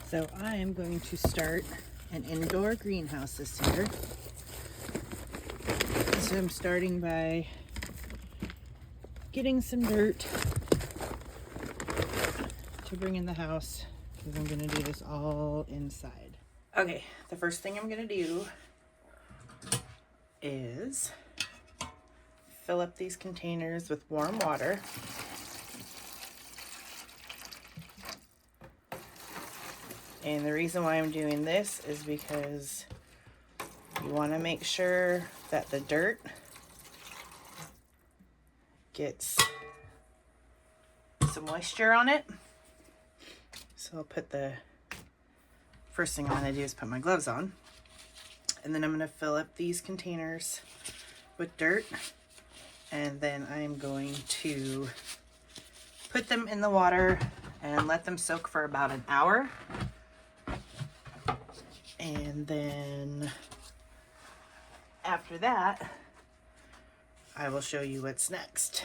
So I am going to start an indoor greenhouse this year. So I'm starting by getting some dirt to bring in the house because I'm going to do this all inside. Okay, the first thing I'm going to do is fill up these containers with warm water. And the reason why I'm doing this is because you want to make sure that the dirt gets some moisture on it. So I'll put first thing I'm going to do is put my gloves on. And then I'm going to fill up these containers with dirt. And then I'm going to put them in the water and let them soak for about an hour. And then after that, I will show you what's next.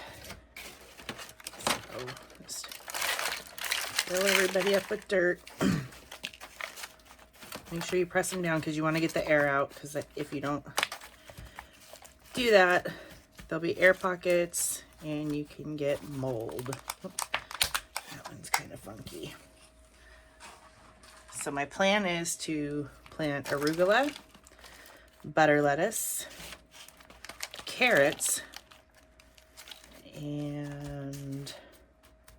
So just fill everybody up with dirt. Make sure you press them down because you want to get the air out, because if you don't do that, there'll be air pockets and you can get mold. That one's kind of funky. So my plan is to plant arugula, butter lettuce, carrots, and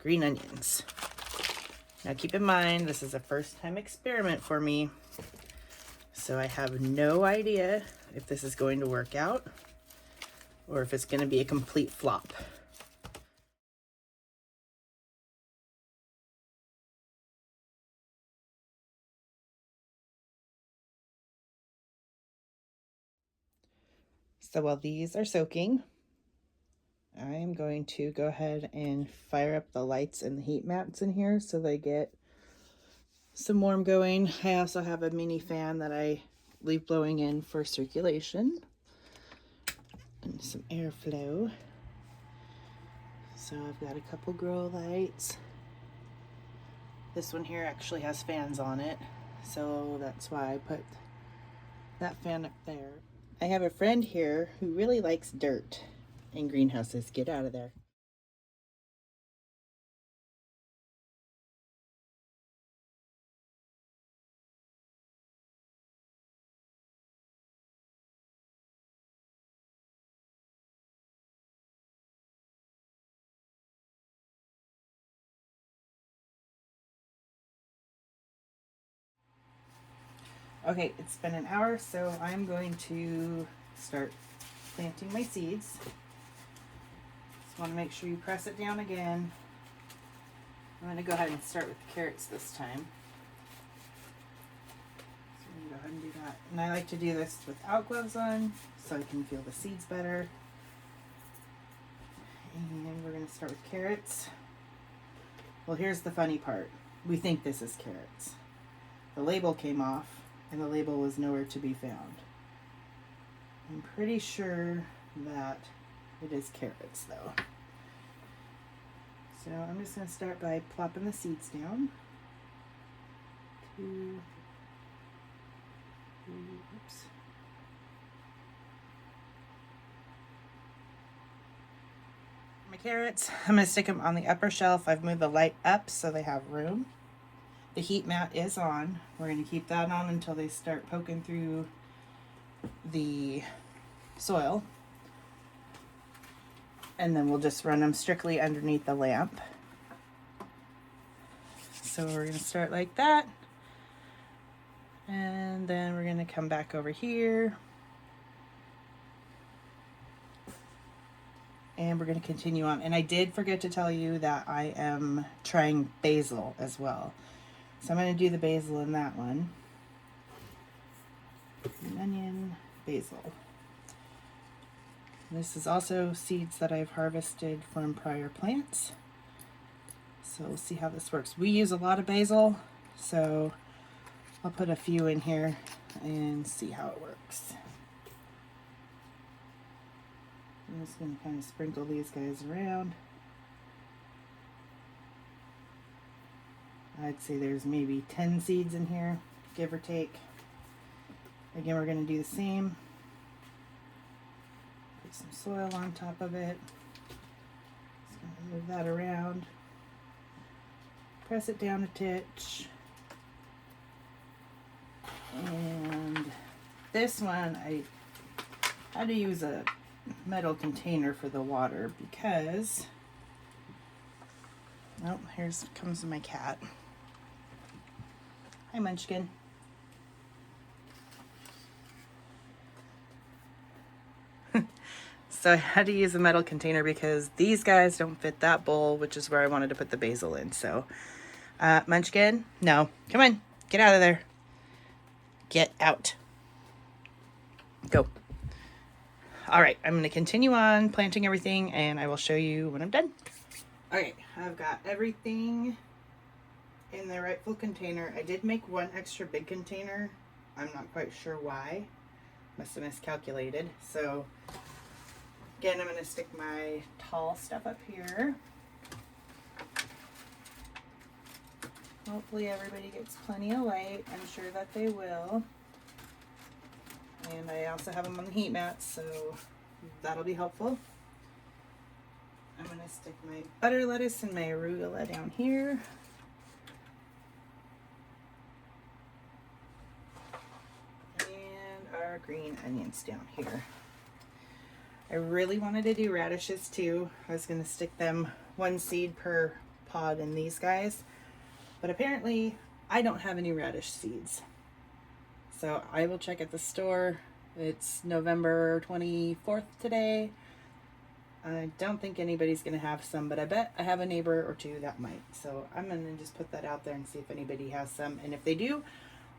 green onions. Now keep in mind, this is a first time experiment for me, so I have no idea if this is going to work out or if it's going to be a complete flop. So while these are soaking, I am going to go ahead and fire up the lights and the heat mats in here so they get some warm going. I also have a mini fan that I leave blowing in for circulation and some airflow. So I've got a couple grow lights. This one here actually has fans on it, so that's why I put that fan up there. I have a friend here who really likes dirt in greenhouses. Get out of there. Okay, it's been an hour, so I'm going to start planting my seeds. Just want to make sure you press it down again. I'm going to go ahead and start with the carrots this time. So I'm going to go ahead and do that. And I like to do this without gloves on so I can feel the seeds better. And we're going to start with carrots. Well, here's the funny part. We think this is carrots. The label came off, and the label was nowhere to be found. I'm pretty sure that it is carrots though. So I'm just going to start by plopping the seeds down. Oops. My carrots, I'm going to stick them on the upper shelf. I've moved the light up so they have room. The heat mat is on. We're going to keep that on until they start poking through the soil. And then we'll just run them strictly underneath the lamp. So we're going to start like that. And then we're going to come back over here. And we're going to continue on. And I did forget to tell you that I am trying basil as well. So I'm going to do the basil in that one. An onion, basil. This is also seeds that I've harvested from prior plants. So we'll see how this works. We use a lot of basil, so I'll put a few in here and see how it works. I'm just going to kind of sprinkle these guys around. I'd say there's maybe 10 seeds in here, give or take. Again, we're going to do the same. Put some soil on top of it. Just going to move that around. Press it down a titch. And this one, I had to use a metal container for the water because, oh, here's comes my cat. Hi, Munchkin. So I had to use a metal container because these guys don't fit that bowl, which is where I wanted to put the basil in. So, Munchkin, no, come on, get out of there. Get out. Go. All right, I'm going to continue on planting everything, and I will show you when I'm done. Okay, I've got everything in the rightful container. I did make one extra big container. I'm not quite sure why. Must have miscalculated. So again, I'm going to stick my tall stuff up here. Hopefully everybody gets plenty of light. I'm sure that they will. And I also have them on the heat mat, so that'll be helpful. I'm going to stick my butter lettuce and my arugula down here. And our green onions down here. I really wanted to do radishes too. I was going to stick them one seed per pod in these guys. But apparently I don't have any radish seeds. So I will check at the store. It's November 24th today. I don't think anybody's going to have some, but I bet I have a neighbor or two that might. So I'm going to just put that out there and see if anybody has some. And if they do,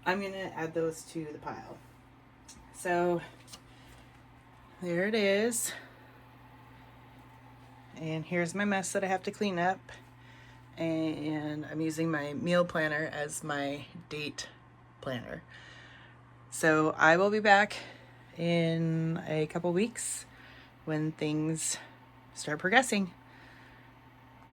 I'm going to add those to the pile. So there it is. And here's my mess that I have to clean up. And I'm using my meal planner as my date planner. So I will be back in a couple weeks when things start progressing.